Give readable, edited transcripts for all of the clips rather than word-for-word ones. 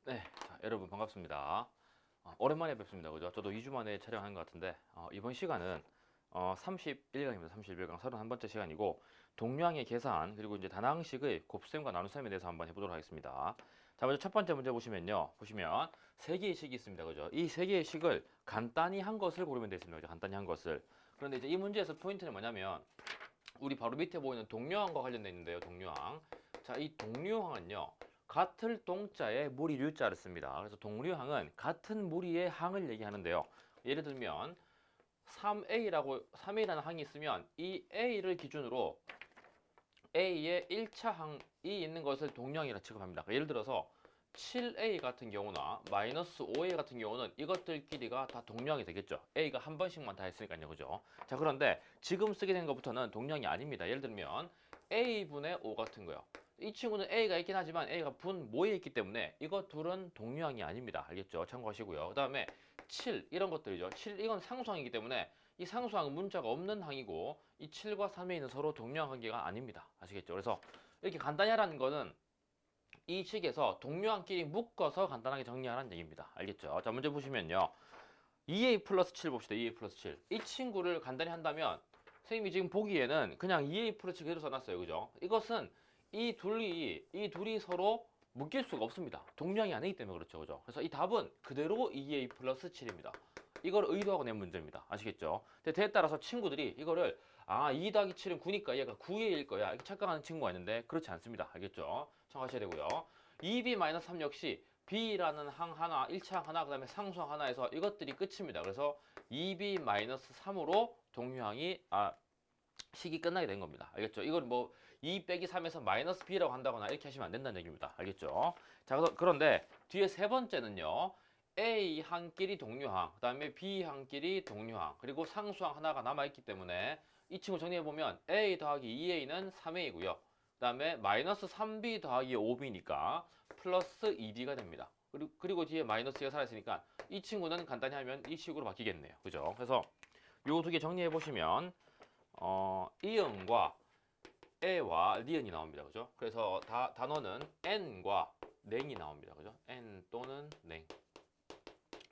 네, 자, 여러분 반갑습니다. 오랜만에 뵙습니다. 그죠? 저도 2주 만에 촬영한 것 같은데 이번 시간은 31강입니다. 31강 31번째 시간이고 동량의 계산 그리고 이제 다항식의 곱셈과 나눗셈에 대해서 한번 해보도록 하겠습니다. 자, 먼저 첫 번째 문제 보시면 세 개의 식이 있습니다. 그죠? 이 세 개의 식을 간단히 한 것을 고르면 되겠습니다. 그죠? 간단히 한 것을. 그런데 이제 이 문제에서 포인트는 뭐냐면 우리 바로 밑에 보이는 동류항과 관련되어 있는데요. 동류항. 자, 이 동류항은요. 같을 동자에 무리 류자를 씁니다. 그래서 동류항은 같은 무리의 항을 얘기하는데요. 예를 들면 3A라는 항이 있으면 이 A를 기준으로 A의 1차 항이 있는 것을 동류항이라 취급합니다. 예를 들어서 7A 같은 경우나 마이너스 5A 같은 경우는 이것들끼리가 다 동류항이 되겠죠. A가 한 번씩만 다 했으니까요. 그죠? 자, 그런데 지금 쓰게 된 것부터는 동류항이 아닙니다. 예를 들면 A분의 5 같은 거요. 이 친구는 A가 있긴 하지만 A가 분모에 있기 때문에 이거 둘은 동류항이 아닙니다. 알겠죠? 참고하시고요. 그 다음에 7 이런 것들이죠. 7 이건 상수항이기 때문에 이 상수항은 문자가 없는 항이고 이 7과 3에 있는 서로 동류항 관계가 아닙니다. 아시겠죠? 그래서 이렇게 간단히 하라는 거는 이 식에서 동류항끼리 묶어서 간단하게 정리하라는 얘기입니다. 알겠죠? 자, 문제 보시면요. 2a 플러스 7 봅시다. 2a 플러스 7. 이 친구를 간단히 한다면 선생님이 지금 보기에는 그냥 2a 플러스 7 그대로 써놨어요. 그죠? 이것은 이 둘이 서로 묶일 수가 없습니다. 동류항이 아니기 때문에 그렇죠. 그죠? 그래서 이 답은 그대로 2a 플러스 7입니다. 이걸 의도하고 낸 문제입니다. 아시겠죠? 근데 대에 따라서 친구들이 이거를 2 더하기 7은 9니까 얘가 9의 1 거야. 이렇게 착각하는 친구가 있는데 그렇지 않습니다. 알겠죠? 참고하셔야 되고요. 2b-3 역시 b라는 항 하나, 1차 항 하나, 그 다음에 상수항 하나에서 이것들이 끝입니다. 그래서 2b-3으로 동류항이 식이 끝나게 된 겁니다. 알겠죠? 이걸 뭐 2 빼기 3에서 마이너스 b라고 한다거나 이렇게 하시면 안 된다는 얘기입니다. 알겠죠? 자, 그런데 뒤에 세 번째는요. A 항끼리 동류항, 그 다음에 B 항끼리 동류항, 그리고 상수항 하나가 남아있기 때문에 이 친구 정리해보면 A 더하기 2A는 3A고요. 그 다음에 마이너스 3B 더하기 5B니까 플러스 2B가 됩니다. 그리고 뒤에 마이너스가 살아있으니까 이 친구는 간단히 하면 이 식으로 바뀌겠네요. 그죠? 그래서 요 두 개 정리해보시면 이응과 에와 리은이 나옵니다. 그죠? 그래서 단어는 n과 냉이 나옵니다. 그죠? n 또는 냉.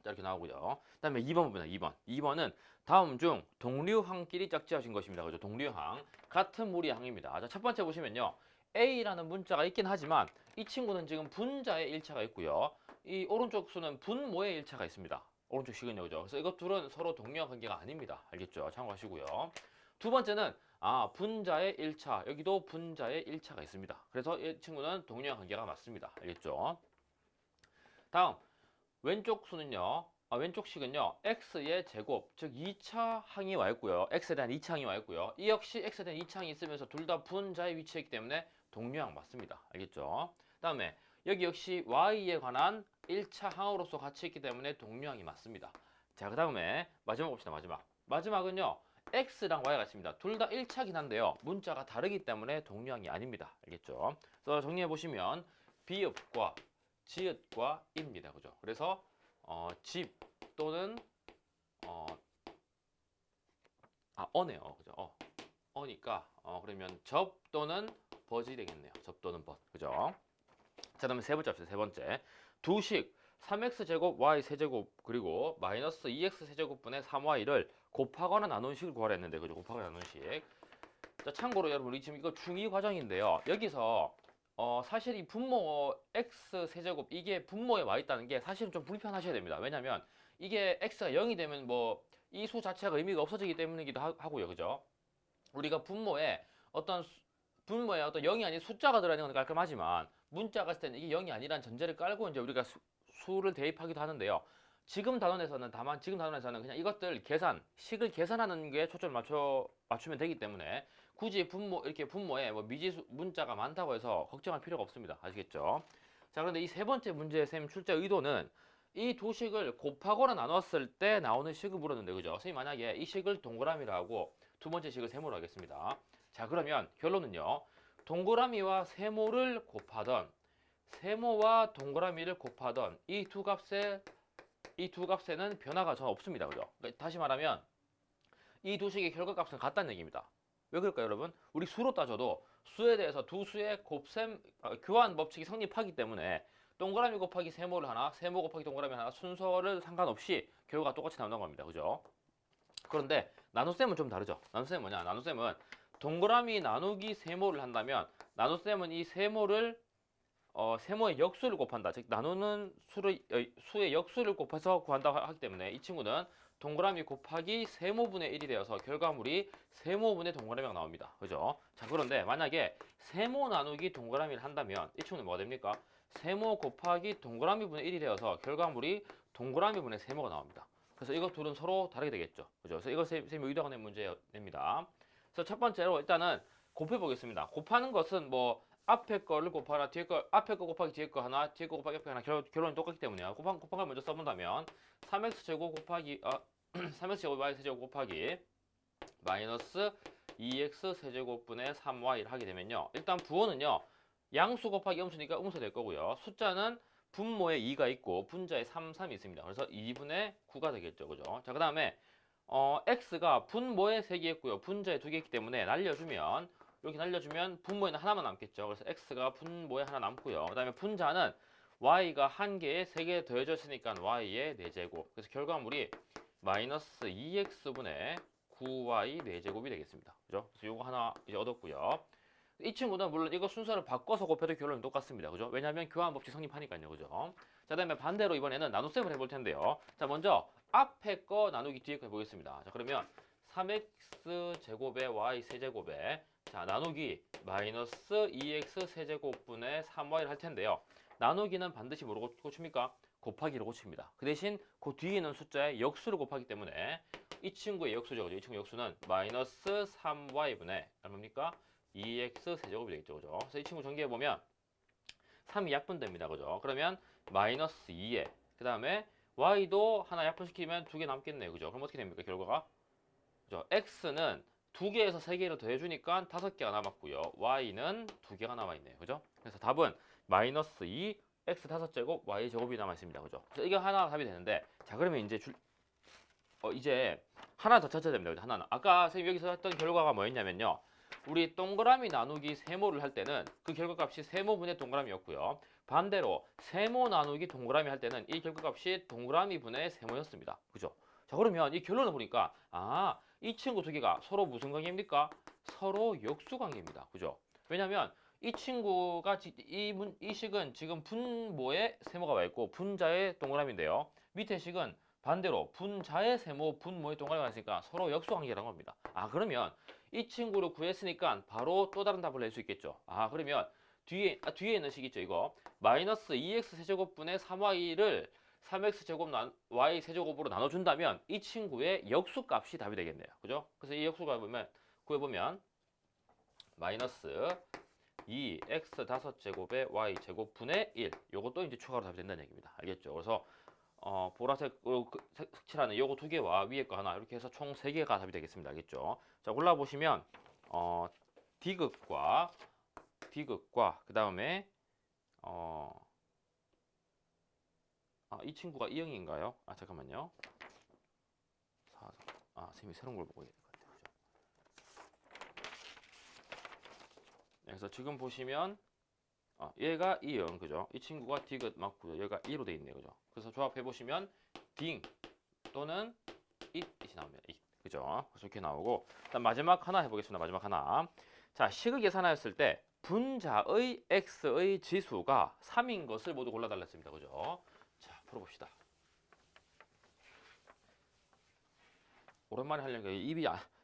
자, 이렇게 나오고요. 그 다음에 2번 봅니다. 2번. 2번은 다음 중 동류항끼리 짝지어진 것입니다. 그죠? 동류항. 같은 무리의 항입니다. 자, 첫 번째 보시면요. A라는 문자가 있긴 하지만 이 친구는 지금 분자의 1차가 있고요. 이 오른쪽 수는 분모의 1차가 있습니다. 오른쪽 식은요. 그죠? 그래서 이것 둘은 서로 동류항 관계가 아닙니다. 알겠죠? 참고하시고요. 두 번째는 분자의 1차. 여기도 분자의 1차가 있습니다. 그래서 이 친구는 동류항 관계가 맞습니다. 알겠죠? 다음 왼쪽 수는요. 왼쪽 식은요. x의 제곱, 즉 2차 항이 와 있고요. x에 대한 2차 항이 와 있고요. 이 역시 x에 대한 2차 항이 있으면서 둘 다 분자에 위치했기 때문에 동류항 맞습니다. 알겠죠? 다음에 여기 역시 y에 관한 1차 항으로서 같이 있기 때문에 동류항이 맞습니다. 자, 그 다음에 마지막 봅시다. 마지막은요. x랑 y가 같습니다. 둘 다 1차긴 한데요. 문자가 다르기 때문에 동류항이 아닙니다. 알겠죠? 그래서 정리해 보시면 비읍과 지읒과 입니다. 그죠? 그래서 집 또는 어네요. 그죠? 어니까 그러면 접 또는 버지 되겠네요. 접 또는 버. 그죠? 자, 그다음에 세 번째 합시다. 세 번째. 두식 3x 제곱 y 세제곱 그리고 마이너스 2x 세제곱분의 3y를 곱하거나 나눈 식을 구하라 했는데 그죠? 곱하거나 나눈 식. 자, 참고로 여러분 우리 지금 이거 중2 과정인데요. 여기서 사실 이 분모 x 세제곱 이게 분모에 와 있다는 게 사실은 좀 불편하셔야 됩니다. 왜냐면 이게 x가 0이 되면 뭐 이 수 자체가 의미가 없어지기 때문이기도 하고요. 그죠? 우리가 분모에 어떤 0이 아닌 숫자가 들어있는 건 깔끔하지만 문자가 있을 때는 이게 0이 아니라는 전제를 깔고 이제 우리가 수를 대입하기도 하는데요. 지금 단원에서는 그냥 이것들 식을 계산하는 게 초점을 맞추면 되기 때문에 굳이 이렇게 분모에 뭐 미지수 문자가 많다고 해서 걱정할 필요가 없습니다. 아시겠죠? 자, 그런데 이 세 번째 문제의 쌤 출제 의도는 이 두 식을 곱하거나 나눴을 때 나오는 식을 물었는데, 그죠? 선생님 만약에 이 식을 동그라미로 하고 두 번째 식을 세모로 하겠습니다. 자, 그러면 결론은요. 동그라미와 세모를 곱하던 세모와 동그라미를 곱하던 이 두 값에는 변화가 전 없습니다. 그죠? 그러니까 다시 말하면 이 두 식의 결과값은 같다는 얘기입니다. 왜 그럴까요, 여러분? 우리 수로 따져도 수에 대해서 두 수의 교환 법칙이 성립하기 때문에 동그라미 곱하기 세모를 하나, 세모 곱하기 동그라미 하나 순서를 상관없이 결과가 똑같이 나온다는 겁니다. 그죠? 그런데 나눗셈은 좀 다르죠. 나눗셈은 뭐냐? 나눗셈은 동그라미 나누기 세모를 한다면 나눗셈은 이 세모를 세모의 역수를 곱한다. 즉 나누는 수의 역수를 곱해서 구한다고 하기 때문에 이 친구는 동그라미 곱하기 세모분의 1이 되어서 결과물이 세모분의 동그라미가 나옵니다. 그죠? 자, 그런데 만약에 세모 나누기 동그라미를 한다면 이 친구는 뭐가 됩니까? 세모 곱하기 동그라미분의 1이 되어서 결과물이 동그라미분의 세모가 나옵니다. 그래서 이것 둘은 서로 다르게 되겠죠. 그죠? 그래서 이것 쌤이 의도가 낸 문제 냅니다. 그래서 첫 번째로 일단은 곱해 보겠습니다. 곱하는 것은 뭐 앞에 거를 곱하나 뒤에 거 앞에 거 곱하기 뒤에 거 하나 뒤에 거 곱하기 앞에 거 하나 결론이 똑같기 때문에요. 곱한 걸 먼저 써본다면 3x 제곱 곱하기 3x 제곱 y 세제곱 곱하기 마이너스 2x 세제곱분의 3y를 하게 되면요. 일단 부호는요. 양수 곱하기 음수니까 음수 될 거고요. 숫자는 분모에 2가 있고 분자에 3, 3이 있습니다. 그래서 2분의 9가 되겠죠. 그죠? 자, 그 다음에 x가 분모에 3개 있고요. 분자에 2개 있기 때문에 날려주면 이렇게 날려주면 분모에는 하나만 남겠죠. 그래서 x가 분모에 하나 남고요. 그 다음에 분자는 y가 1개에 3개 더해져 있으니까 y의 4제곱. 그래서 결과물이 마이너스 2x분의 9y 4제곱이 되겠습니다. 그죠? 그래서 요거 하나 이제 얻었고요. 이 친구는 물론 이거 순서를 바꿔서 곱해도 결론은 똑같습니다. 그죠? 왜냐하면 교환 법칙 성립하니까요. 그죠? 자, 다음에 반대로 이번에는 나눗셈을 해볼 텐데요. 자, 먼저 앞에 거 나누기 뒤에 거 해보겠습니다. 자, 그러면 3x 제곱에 y 세제곱에 자, 나누기 마이너스 2x 세제곱분의 3y를 할 텐데요. 나누기는 반드시 뭐로 고칩니까? 곱하기로 고칩니다. 그 대신 그 뒤에 있는 숫자에 역수를 곱하기 때문에 이 친구의 역수죠. 그죠? 이 친구 역수는 마이너스 3y분의 얼마입니까? 2x 세제곱이 되겠죠. 그죠? 그래서 이 친구 전개해보면 3이 약분됩니다. 그죠? 그러면 마이너스 2에 그 다음에 y도 하나 약분시키면 2개 남겠네요. 그죠? 그럼 어떻게 됩니까? 결과가? 그죠? x는 2개에서 3개를 더해주니까 5개가 남았고요. y는 2개가 남아있네요. 그죠? 그래서 답은 마이너스 2 x 5제곱 y 제곱이 남아있습니다. 그죠? 그래서 이게 하나가 답이 되는데 자, 그러면 이제 이제 하나 더 찾아야 됩니다. 그죠? 하나는 아까 선생님 여기서 했던 결과가 뭐였냐면요. 우리 동그라미 나누기 세모를 할 때는 그 결과값이 세모분의 동그라미였고요. 반대로 세모 나누기 동그라미 할 때는 이 결과값이 동그라미 분의 세모였습니다. 그죠? 자, 그러면 이 결론을 보니까 이 친구 두 개가 서로 무슨 관계입니까? 서로 역수 관계입니다. 그죠? 왜냐면 이 친구가 이 식은 지금 분모에 세모가 와 있고 분자의 동그라미인데요. 밑에 식은 반대로 분자의 세모, 분모의 동그라미가 있으니까 서로 역수 관계라는 겁니다. 그러면 이 친구를 구했으니까 바로 또 다른 답을 낼 수 있겠죠. 그러면 뒤에 있는 식 있죠. 이거 마이너스 2x 세제곱분의 3y를 3x 제곱 y 세제곱으로 나눠준다면 이 친구의 역수 값이 답이 되겠네요. 그죠? 그래서 이 역수가 구해보면 마이너스 2x 5제곱에 y 제곱분의 1 요것도 이제 추가로 답이 된다는 얘기입니다. 알겠죠? 그래서 보라색으로 색칠하는 요거 2개와 위에 거 하나 이렇게 해서 총 3개가 답이 되겠습니다. 알겠죠? 자, 골라보시면 D극과 그 다음에 이 친구가 E형인가요? 잠깐만요. 선생님이 새로운 걸 보고 있는 것 같아요. 그래서 지금 보시면 얘가 E형, 그죠? 이 친구가 D극 맞고요. 얘가 E로 돼 있네요. 그죠? 그래서 조합해 보시면 딩 또는 it이 나옵니다. it. 그죠? 그래서 이렇게 나오고 일단 마지막 하나 해보겠습니다. 마지막 하나. 자, 식을 계산하였을 때 분자의 x의 지수가 3인 것을 모두 골라달라 했습니다. 그죠? 자, 풀어봅시다. 오랜만에 하려니까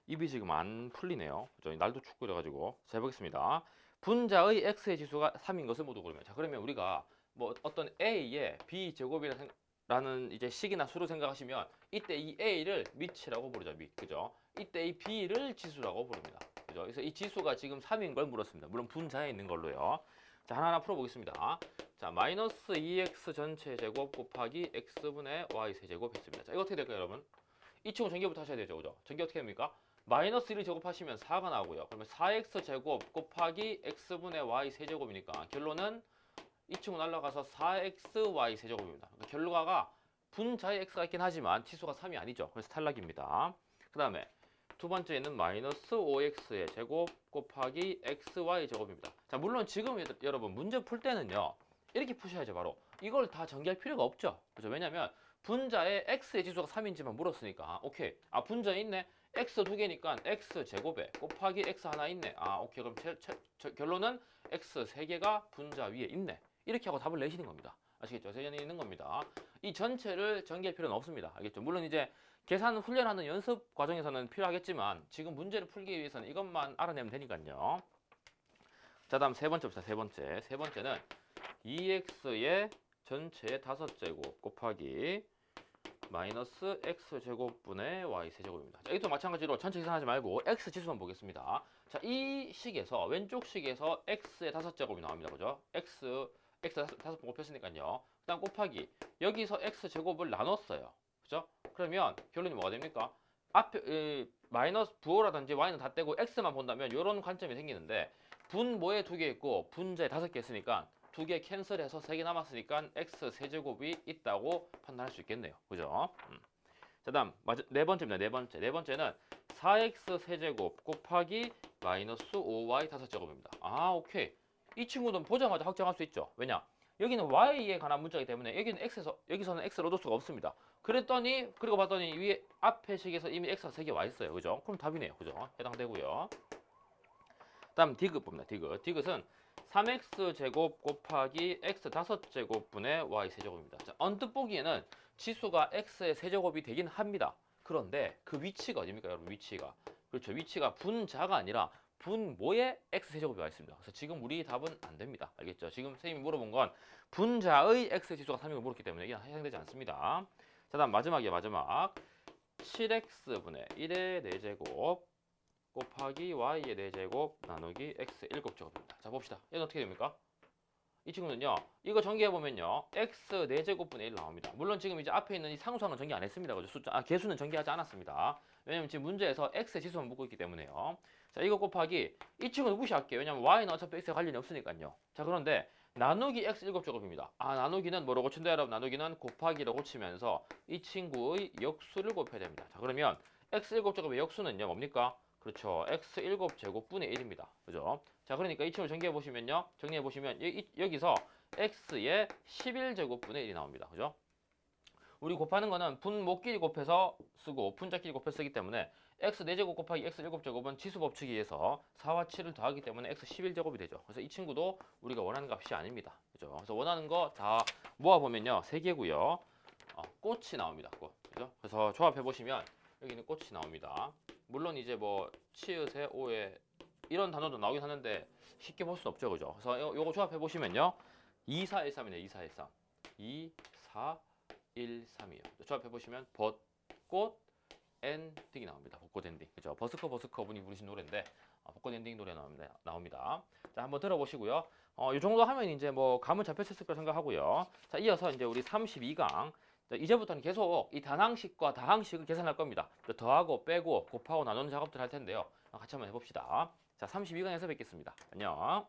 입이 지금 안 풀리네요. 그죠? 날도 춥고 그래가지고. 자, 해보겠습니다. 분자의 x의 지수가 3인 것을 모두 고르면. 자, 그러면 우리가 뭐 어떤 a의 b 제곱이라는 이제 식이나 수로 생각하시면 이때 이 a를 밑이라고 부르죠. 밑. 그죠? 이때 이 b를 지수라고 부릅니다. 그죠? 그래서 이 지수가 지금 3인 걸 물었습니다. 물론 분자에 있는 걸로요. 자, 하나하나 풀어보겠습니다. 자, 마이너스 2x 전체 제곱 곱하기 x분의 y 세제곱 했습니다. 자, 이거 어떻게 될까요, 여러분? 이 친구 전개부터 하셔야 되죠. 그죠? 전개 어떻게 됩니까? 마이너스 1을 제곱하시면 4가 나오고요. 그러면 4x 제곱 곱하기 x분의 y 세제곱이니까 결론은 이 친구 날라가서 4xy 세제곱입니다. 그러니까 결과가 분자에 x가 있긴 하지만 치수가 3이 아니죠. 그래서 탈락입니다. 그 다음에 두 번째는 마이너스 5x의 제곱 곱하기 xy 제곱입니다. 자, 물론 지금 여러분 문제 풀 때는요. 이렇게 푸셔야죠. 바로 이걸 다 전개할 필요가 없죠. 그죠? 왜냐면 분자에 x의 지수가 3인지만 물었으니까 오케이. 아 분자에 있네. x 두 개니까 x 제곱에 곱하기 x 하나 있네. 아 오케이. 그럼 결론은 x 세 개가 분자 위에 있네. 이렇게 하고 답을 내시는 겁니다. 아시겠죠? 세전이 있는 겁니다. 이 전체를 전개할 필요는 없습니다. 알겠죠? 물론 이제 계산 훈련하는 연습 과정에서는 필요하겠지만 지금 문제를 풀기 위해서는 이것만 알아내면 되니까요. 자, 다음 세 번째 봅시다. 세 번째. 세 번째는 2x의 전체의 5제곱 곱하기 마이너스 x제곱분의 y 세제곱입니다. 자, 이것도 마찬가지로 전체 계산하지 말고 x 지수만 보겠습니다. 자, 이 식에서 왼쪽 식에서 x의 5제곱이 나옵니다. 그죠? x 5번 곱했으니까요. 그다음 곱하기 여기서 x제곱을 나눴어요. 그죠? 그러면 결론이 뭐가 됩니까? 앞에 마이너스 부호라든지 y는 다 떼고 x만 본다면 이런 관점이 생기는데 분모에 2개 있고 분자에 5개 있으니까 2개 캔슬해서 3개 남았으니까 x 세제곱이 있다고 판단할 수 있겠네요. 그죠? 자, 다음 네 번째입니다. 네 번째는 4x 세제곱 곱하기 마이너스 5y 5제곱입니다. 아, 오케이. 이 친구는 보자마자 확정할 수 있죠. 왜냐? 여기는 y에 관한 문자이기 때문에 여기서는 x를 얻을 수가 없습니다. 그리고 봤더니 위에 앞에 식에서 이미 x가 3개 와 있어요. 그죠? 그럼 답이네요. 그죠? 해당되고요. 다음 디귿 봅니다. 디귿은 3x 제곱 곱하기 x 5제곱분의 y 세제곱입니다. 자, 언뜻 보기에는 지수가 x의 세제곱이 되긴 합니다. 그런데 그 위치가 어디입니까, 여러분? 위치가. 그렇죠. 위치가 분자가 아니라 분모에 x 세제곱이 와 있습니다. 그래서 지금 우리 답은 안 됩니다. 알겠죠? 지금 선생님이 물어본 건 분자의 x 지수가 3이고 물었기 때문에 이게 해당되지 않습니다. 자, 다음 마지막 7x분의 1의 4제곱 곱하기 y의 4제곱 나누기 x 7제곱입니다. 자, 봅시다. 얘는 어떻게 됩니까? 이 친구는요, 이거 전개해보면요, x 4제곱분의 1 나옵니다. 물론 지금 이제 앞에 있는 이 상수항은 전개 안 했습니다. 그죠? 개수는 전개하지 않았습니다. 왜냐면 지금 문제에서 x의 지수만 묻고 있기 때문에요. 자, 이거 곱하기, 이 친구는 무시할게요. 왜냐면 y는 어차피 x에 관련이 없으니까요. 자, 그런데 나누기 x 7제곱입니다. 아, 나누기는 뭐로 고친다, 여러분? 나누기는 곱하기로 고치면서 이 친구의 역수를 곱해야 됩니다. 자, 그러면 x 7제곱의 역수는요, 뭡니까? 그렇죠. x 7제곱분의 1입니다. 그죠? 자, 그러니까 이 친구를 정리해보시면 여기서 x의 11제곱분의 1이 나옵니다. 그죠? 우리 곱하는 거는 분모끼리 곱해서 쓰고 분자끼리 곱해서 쓰기 때문에 x 4제곱 곱하기 x 7제곱은 지수 법칙에 의해서 4와 7을 더하기 때문에 x 11제곱이 되죠. 그래서 이 친구도 우리가 원하는 값이 아닙니다. 그죠? 그래서 원하는 거 다 모아보면요, 3개고요. 꽃이 나옵니다. 꽃. 그죠? 그래서 조합해보시면 여기는 꽃이 나옵니다. 물론 이제 뭐 치읓에 오에 이런 단어도 나오긴 하는데 쉽게 볼 수는 없죠. 그죠? 그래서 요거 조합해 보시면요, 2413이네요. 2413 2413이에요. 조합해 보시면 벚꽃 엔딩이 나옵니다. 벚꽃 엔딩. 그죠? 버스커 분이 부르신 노래인데 벚꽃 엔딩 노래 나옵니다. 자, 한번 들어보시고요. 이 정도 하면 이제 뭐 감은 잡혔을 거라 생각하고요. 자, 이어서 이제 우리 32강. 이제부터는 계속 이 단항식과 다항식을 계산할 겁니다. 더하고 빼고 곱하고 나누는 작업들 할 텐데요. 같이 한번 해봅시다. 자, 32강에서 뵙겠습니다. 안녕.